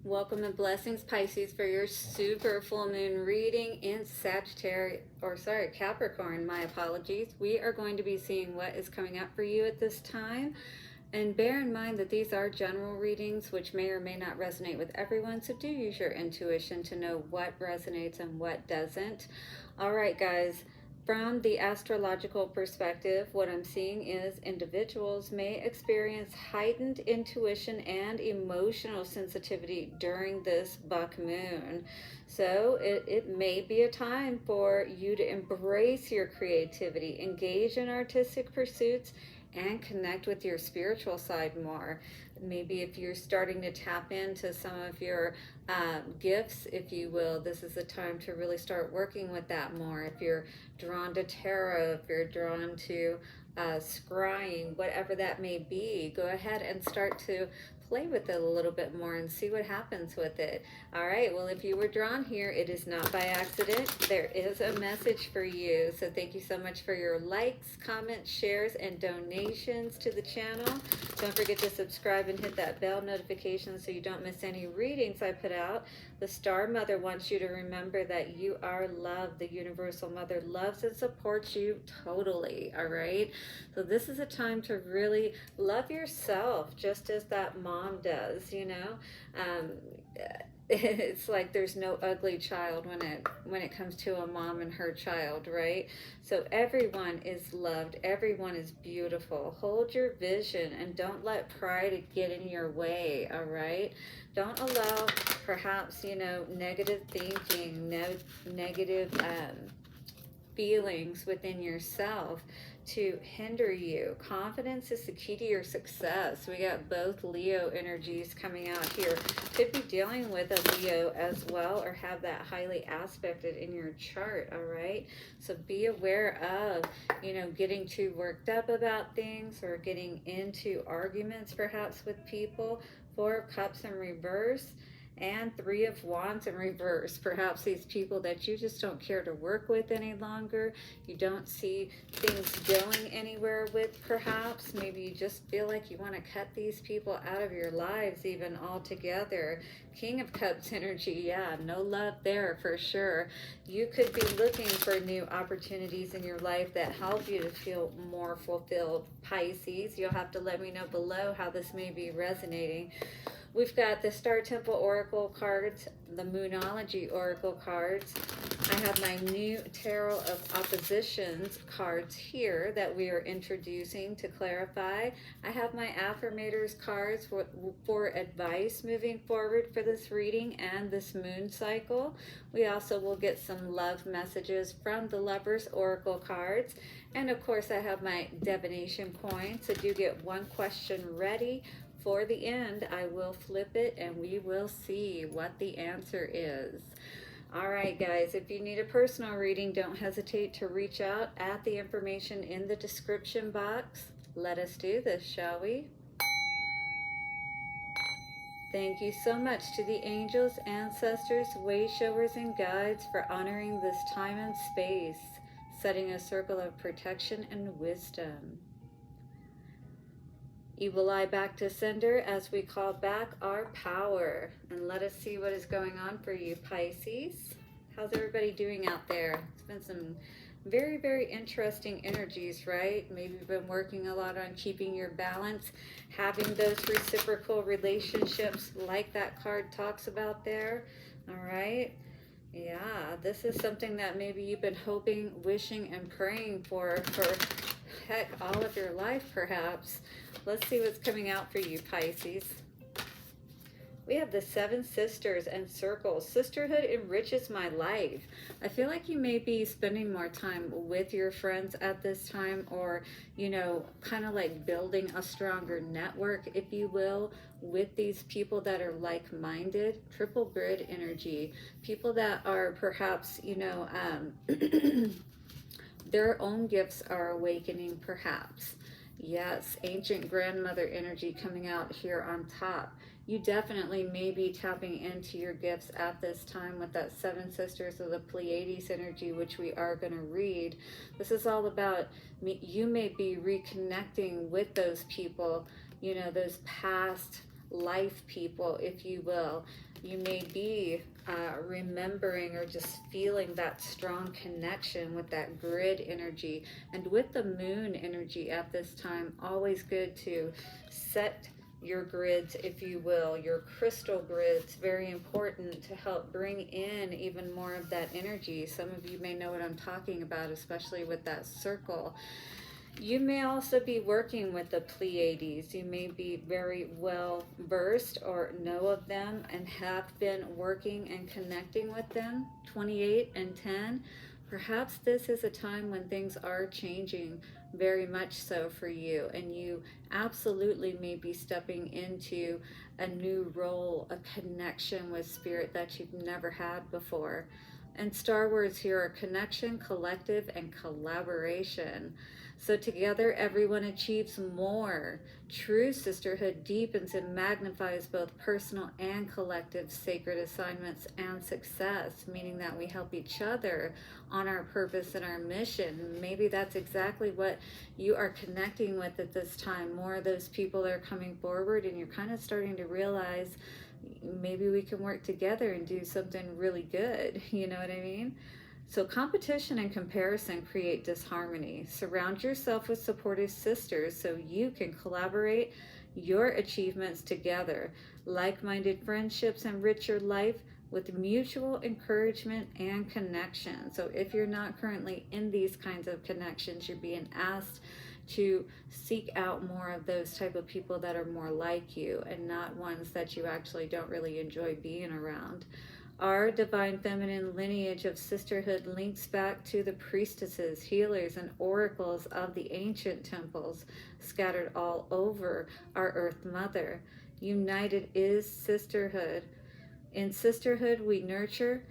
Welcome and blessings, Pisces, for your super full moon reading in Sagittarius, Capricorn. My apologies. We are going to be seeing what is coming up for you at this time. And bear in mind that these are general readings, which may or may not resonate with everyone. So do use your intuition to know what resonates and what doesn't. All right, guys. From the astrological perspective, what I'm seeing is individuals may experience heightened intuition and emotional sensitivity during this buck moon. So it may be a time for you to embrace your creativity, engage in artistic pursuits, and connect with your spiritual side more. Maybe if you're starting to tap into some of your gifts, if you will, this is the time to really start working with that more. If you're drawn to tarot, if you're drawn to scrying, whatever that may be, go ahead and start to play with it a little bit more and see what happens with it. All right, well, if you were drawn here, it is not by accident. There is a message for you. So thank you so much for your likes, comments, shares, and donations to the channel. Don't forget to subscribe and hit that bell notification so you don't miss any readings I put out. The Star Mother wants you to remember that you are loved. The Universal Mother loves and supports you totally, all right? So this is a time to really love yourself just as that mom does, you know? It's like there's no ugly child when it comes to a mom and her child, right? So everyone is loved, everyone is beautiful. Hold your vision and don't let pride get in your way, all right? Don't allow perhaps, you know, negative thinking, negative feelings within yourself to hinder you. Confidence is the key to your success. We got both Leo energies coming out here. Could be dealing with a Leo as well, or have that highly aspected in your chart, all right? So be aware of, you know, getting too worked up about things or getting into arguments perhaps with people. Four of Cups in reverse. And Three of Wands in reverse. Perhaps these people that you just don't care to work with any longer. You don't see things going anywhere with, perhaps. Maybe you just feel like you want to cut these people out of your lives even altogether. King of Cups energy, yeah, no love there for sure. You could be looking for new opportunities in your life that help you to feel more fulfilled, Pisces. You'll have to let me know below how this may be resonating. We've got the Star Temple Oracle cards, the Moonology Oracle cards. I have my new Tarot of Oppositions cards here that we are introducing to clarify. I have my Affirmators cards for advice moving forward for this reading and this moon cycle. We also will get some love messages from the Lovers Oracle cards. And of course, I have my divination coin. So do get one question ready. For the end, I will flip it and we will see what the answer is. All right, guys, if you need a personal reading, don't hesitate to reach out at the information in the description box. Let us do this, shall we? Thank you so much to the angels, ancestors, way showers, and guides for honoring this time and space, setting a circle of protection and wisdom. Evil eye back to sender as we call back our power. And let us see what is going on for you, Pisces. How's everybody doing out there? It's been some very, very interesting energies, right? Maybe you've been working a lot on keeping your balance, having those reciprocal relationships like that card talks about there. All right. Yeah, this is something that maybe you've been hoping, wishing, and praying for heck, all of your life, perhaps. Let's see what's coming out for you, Pisces. We have the Seven Sisters and Circles. Sisterhood enriches my life. I feel like you may be spending more time with your friends at this time, or, you know, kind of like building a stronger network, if you will, with these people that are like-minded. Triple grid energy. People that are perhaps, you know, their own gifts are awakening, perhaps. Yes, ancient grandmother energy coming out here on top. You definitely may be tapping into your gifts at this time with that Seven Sisters of the Pleiades energy, which we are going to read. This is all about you may be reconnecting with those people, you know, those past life people, if you will. You may be remembering or just feeling that strong connection with that grid energy. And with the moon energy at this time, always good to set your grids, if you will, your crystal grids, very important to help bring in even more of that energy. Some of you may know what I'm talking about, especially with that circle. You may also be working with the Pleiades. You may be very well versed or know of them and have been working and connecting with them. 28 and 10. Perhaps this is a time when things are changing very much so for you, and you absolutely may be stepping into a new role, a connection with spirit that you've never had before. And star words here are connection, collective, and collaboration. So together everyone achieves more. True sisterhood deepens and magnifies both personal and collective sacred assignments and success, meaning that we help each other on our purpose and our mission. Maybe that's exactly what you are connecting with at this time. More of those people are coming forward, and you're kind of starting to realize maybe we can work together and do something really good. You know what I mean? So competition and comparison create disharmony. Surround yourself with supportive sisters so you can collaborate your achievements together. Like-minded friendships enrich your life with mutual encouragement and connection. So if you're not currently in these kinds of connections, you're being asked to seek out more of those type of people that are more like you and not ones that you actually don't really enjoy being around. Our divine feminine lineage of sisterhood links back to the priestesses, healers, and oracles of the ancient temples scattered all over our Earth Mother. United is sisterhood. In sisterhood, we nurture,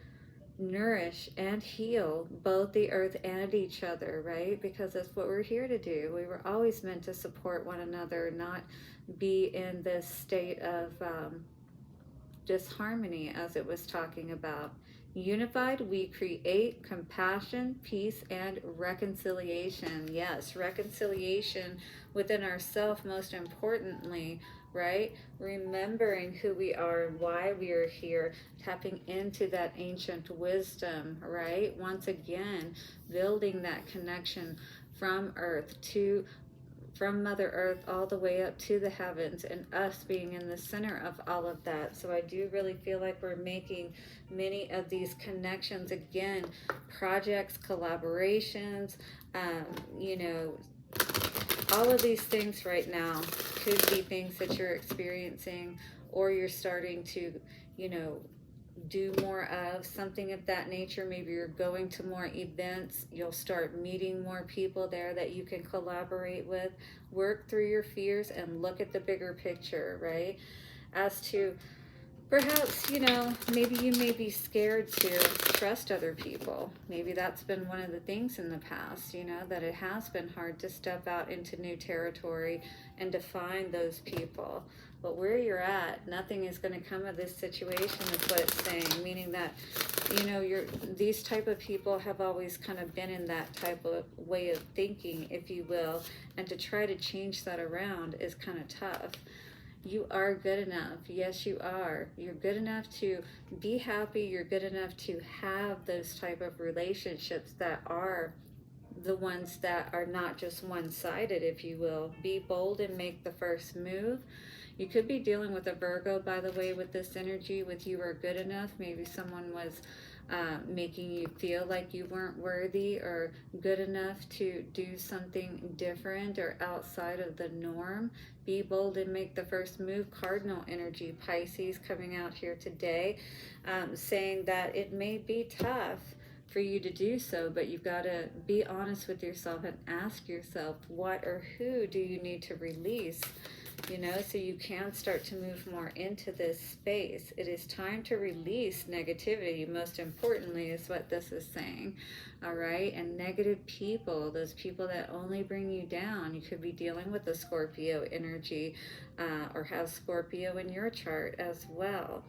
nourish, and heal both the earth and each other, right? Because that's what we're here to do. We were always meant to support one another, not be in this state of disharmony, as it was talking about. Unified, we create compassion, peace, and reconciliation. Yes, reconciliation within ourselves, most importantly, right? Remembering who we are and why we are here, tapping into that ancient wisdom, right? Once again, building that connection from Earth to from Mother Earth all the way up to the heavens, and us being in the center of all of that. So I do really feel like we're making many of these connections again, projects, collaborations, you know, all of these things right now could be things that you're experiencing, or you're starting to, you know, do more of something of that nature. Maybe you're going to more events, you'll start meeting more people there that you can collaborate with. Work through your fears and look at the bigger picture, right? As to perhaps, you know, maybe you may be scared to trust other people. Maybe that's been one of the things in the past, you know, that it has been hard to step out into new territory and to find those people. But where you're at, nothing is going to come of this situation is what it's saying, meaning that, you know, these type of people have always kind of been in that type of way of thinking, if you will, and to try to change that around is kind of tough. You are good enough. Yes, you are. You're good enough to be happy. You're good enough to have those type of relationships that are the ones that are not just one-sided, if you will. Be bold and make the first move. You could be dealing with a Virgo, by the way, with this energy, with you are good enough. Maybe someone was making you feel like you weren't worthy or good enough to do something different or outside of the norm. Be bold and make the first move. Cardinal energy, Pisces, coming out here today, saying that it may be tough for you to do so, but you've got to be honest with yourself and ask yourself, what or who do you need to release? You know, so you can start to move more into this space. It is time to release negativity, most importantly, is what this is saying. All right, and negative people, those people that only bring you down. You could be dealing with the Scorpio energy or have Scorpio in your chart as well.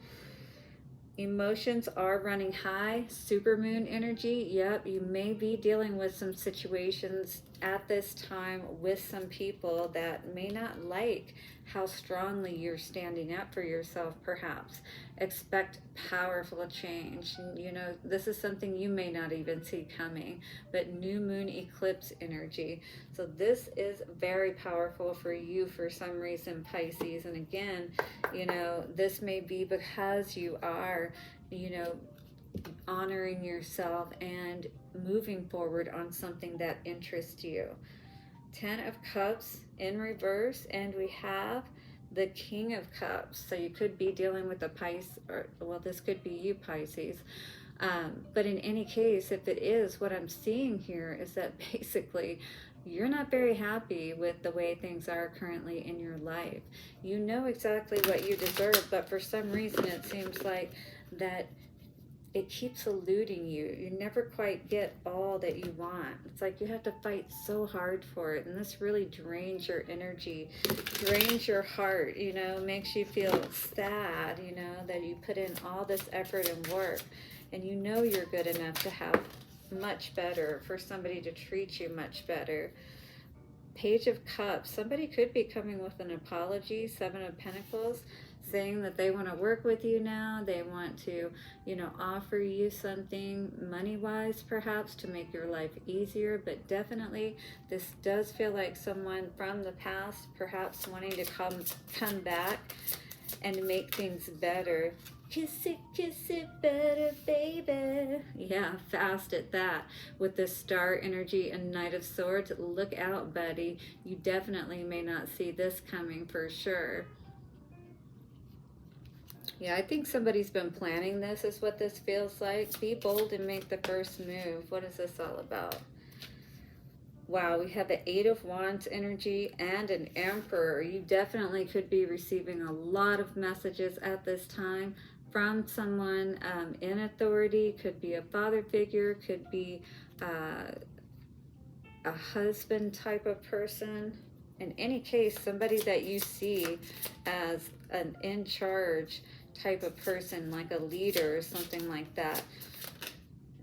Emotions are running high. Supermoon energy. Yep, you may be dealing with some situations at this time with some people that may not like how strongly you're standing up for yourself, perhaps. Expect powerful change. You know, this is something you may not even see coming, but new moon eclipse energy. So this is very powerful for you for some reason, Pisces. And again, you know, this may be because you are, you know, honoring yourself and moving forward on something that interests you. 10 of Cups in reverse, and we have the King of Cups. So you could be dealing with a Pisces, or well, this could be you, Pisces. But in any case, if it is, what I'm seeing here is that basically you're not very happy with the way things are currently in your life. You know exactly what you deserve, but for some reason it seems like that it keeps eluding you. You never quite get all that you want. It's like you have to fight so hard for it, and this really drains your energy, drains your heart, you know, makes you feel sad, you know, that you put in all this effort and work, and you know you're good enough to have much better, for somebody to treat you much better. Page of Cups. Somebody could be coming with an apology. 7 of Pentacles, saying that they want to work with you now. They want to, you know, offer you something money-wise, perhaps, to make your life easier. But definitely, this does feel like someone from the past, perhaps wanting to come back and make things better. Kiss it better, baby. Yeah, fast at that. With the Star energy and Knight of Swords, look out, buddy. You definitely may not see this coming for sure. Yeah, I think somebody's been planning this, is what this feels like. Be bold and make the first move. What is this all about? Wow, we have the 8 of Wands energy and an Emperor. You definitely could be receiving a lot of messages at this time from someone in authority. Could be a father figure, could be a husband type of person. In any case, somebody that you see as an in charge type of person, like a leader or something like that.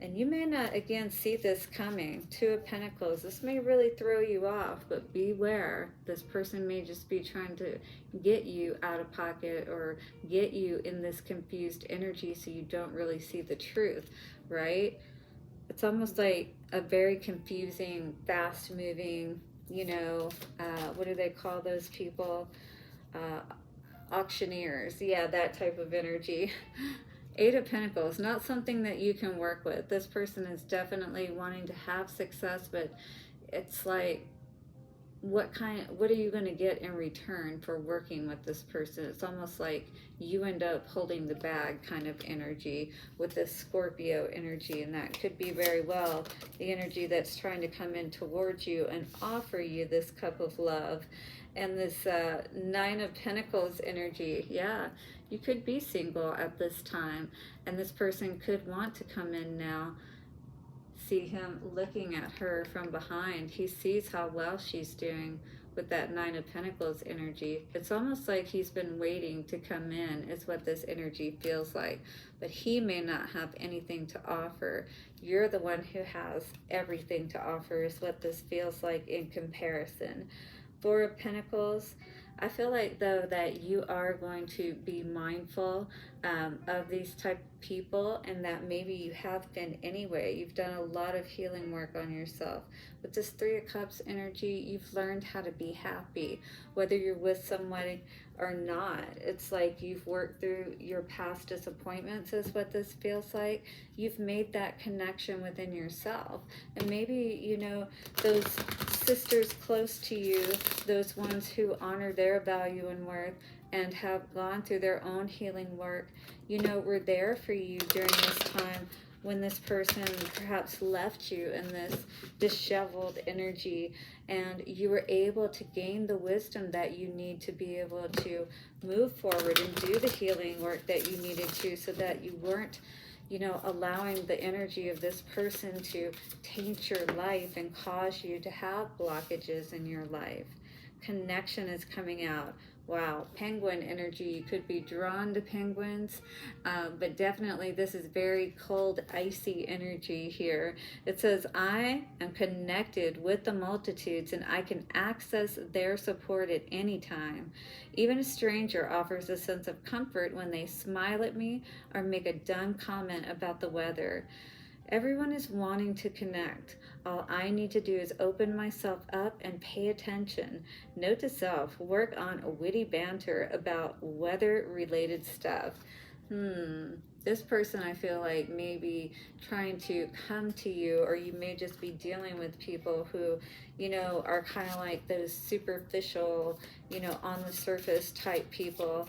And you may not, again, see this coming. 2 of Pentacles. This may really throw you off, but beware. This person may just be trying to get you out of pocket or get you in this confused energy so you don't really see the truth, right? It's almost like a very confusing, fast-moving, you know, what do they call those people? Auctioneers. Yeah, that type of energy. 8 of Pentacles, not something that you can work with. This person is definitely wanting to have success, but it's like, what are you going to get in return for working with this person? It's almost like you end up holding the bag kind of energy with this Scorpio energy, and that could be very well the energy that's trying to come in towards you and offer you this cup of love. And this 9 of Pentacles energy, yeah, you could be single at this time, and this person could want to come in now. See him looking at her from behind. He sees how well she's doing with that 9 of Pentacles energy. It's almost like he's been waiting to come in, is what this energy feels like. But he may not have anything to offer. You're the one who has everything to offer, is what this feels like in comparison. 4 of Pentacles. I feel like, though, that you are going to be mindful of these type of people, and that maybe you have been anyway. You've done a lot of healing work on yourself. With this 3 of Cups energy, you've learned how to be happy, whether you're with someone or not. It's like you've worked through your past disappointments, is what this feels like. You've made that connection within yourself. And maybe, you know, those sisters close to you, those ones who honor their value and worth and have gone through their own healing work, you know, were there for you during this time when this person perhaps left you in this disheveled energy, and you were able to gain the wisdom that you need to be able to move forward and do the healing work that you needed to, so that you weren't, you know, allowing the energy of this person to taint your life and cause you to have blockages in your life. Connection is coming out. Wow, penguin energy. You could be drawn to penguins, but definitely this is very cold, icy energy here. It says, I am connected with the multitudes and I can access their support at any time. Even a stranger offers a sense of comfort when they smile at me or make a dumb comment about the weather. Everyone is wanting to connect. All I need to do is open myself up and pay attention. Note to self, work on witty banter about weather related stuff. This person, I feel like, may be trying to come to you, or you may just be dealing with people who, are kind of like those superficial, on the surface type people.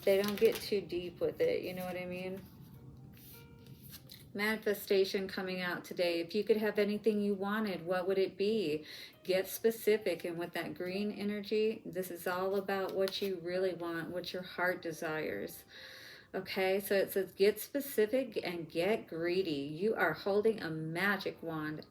They don't get too deep with it, you know what I mean? Manifestation coming out today. If you could have anything you wanted, what would it be? Get specific. And with that green energy, this is all about what you really want, what your heart desires. Okay, so it says get specific and get greedy. You are holding a magic wand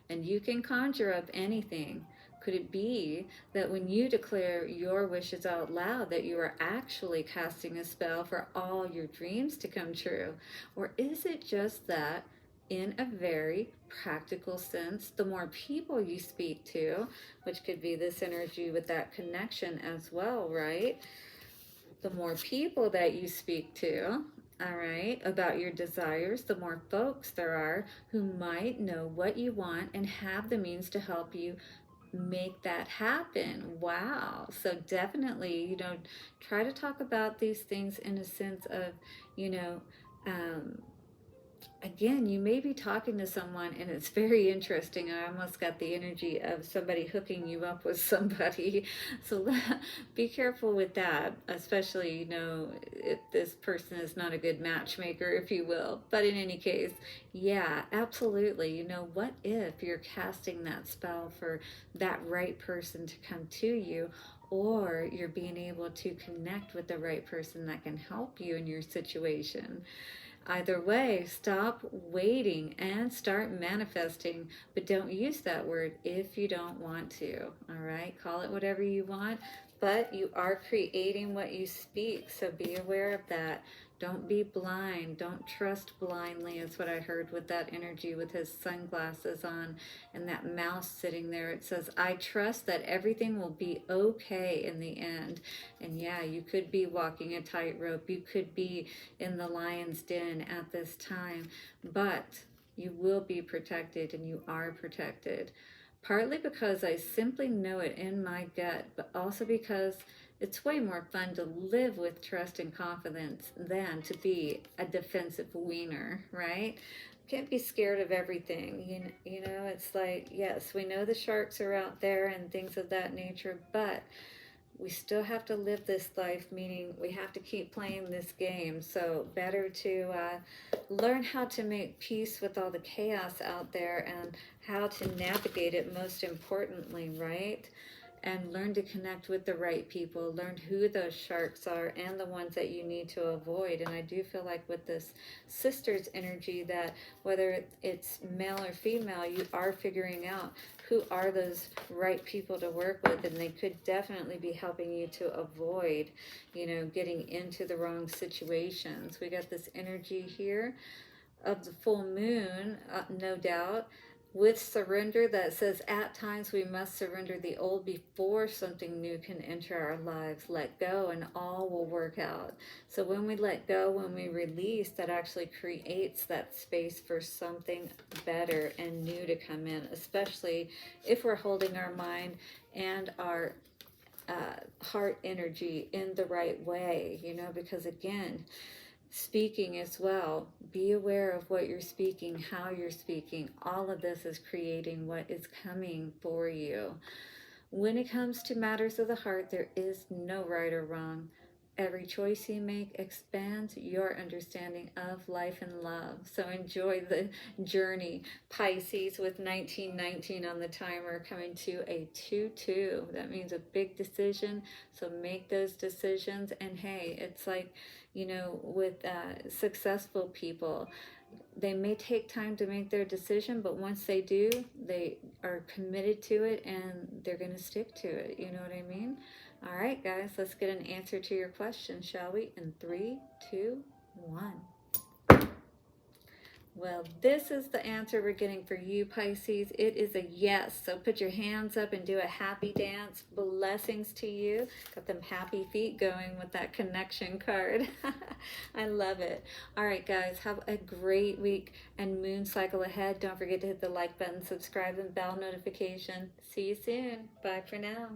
and you can conjure up anything. Could it be that when you declare your wishes out loud that you are actually casting a spell for all your dreams to come true? Or is it just that in a very practical sense, the more people you speak to, which could be this energy with that connection as well, right? The more people that you speak to, all right, about your desires, the more folks there are who might know what you want and have the means to help you make that happen. Wow. So definitely, try to talk about these things in a sense of, again, you may be talking to someone and it's very interesting. I almost got the energy of somebody hooking you up with somebody. So be careful with that, especially, if this person is not a good matchmaker, if you will. But in any case, yeah, absolutely. What if you're casting that spell for that right person to come to you? Or you're being able to connect with the right person that can help you in your situation. Either way, stop waiting and start manifesting, but don't use that word if you don't want to. All right, call it whatever you want, but you are creating what you speak, so be aware of that. Don't be blind. Don't trust blindly, is what I heard with that energy with his sunglasses on and that mouse sitting there. It says, I trust that everything will be okay in the end. And yeah, you could be walking a tightrope. You could be in the lion's den at this time, but you will be protected and you are protected. Partly because I simply know it in my gut, but also because it's way more fun to live with trust and confidence than to be a defensive wiener, right? Can't be scared of everything. It's like, yes, we know the sharks are out there and things of that nature, but we still have to live this life, meaning we have to keep playing this game. So better to learn how to make peace with all the chaos out there and how to navigate it, most importantly, right? And learn to connect with the right people, learn who those sharks are and the ones that you need to avoid. And I do feel like with this sister's energy that whether it's male or female, you are figuring out who are those right people to work with, and they could definitely be helping you to avoid, getting into the wrong situations. We got this energy here of the full moon, no doubt, with surrender that says at times we must surrender the old before something new can enter our lives. Let go and all will work out. So when we let go, when we release, that actually creates that space for something better and new to come in, especially if we're holding our mind and our heart energy in the right way, because again, speaking as well, be aware of what you're speaking, how you're speaking. All of this is creating what is coming for you. When it comes to matters of the heart, there is no right or wrong. Every choice you make expands your understanding of life and love. So enjoy the journey. Pisces with 1919 on the timer, coming to a 2-2. That means a big decision. So make those decisions. And hey, it's like, with successful people, they may take time to make their decision, but once they do, they are committed to it and they're going to stick to it. You know what I mean? All right, guys, let's get an answer to your question, shall we? In 3, 2, 1. Well, this is the answer we're getting for you, Pisces. It is a yes. So put your hands up and do a happy dance. Blessings to you. Got them happy feet going with that connection card. I love it. All right, guys, have a great week and moon cycle ahead. Don't forget to hit the like button, subscribe, and bell notification. See you soon. Bye for now.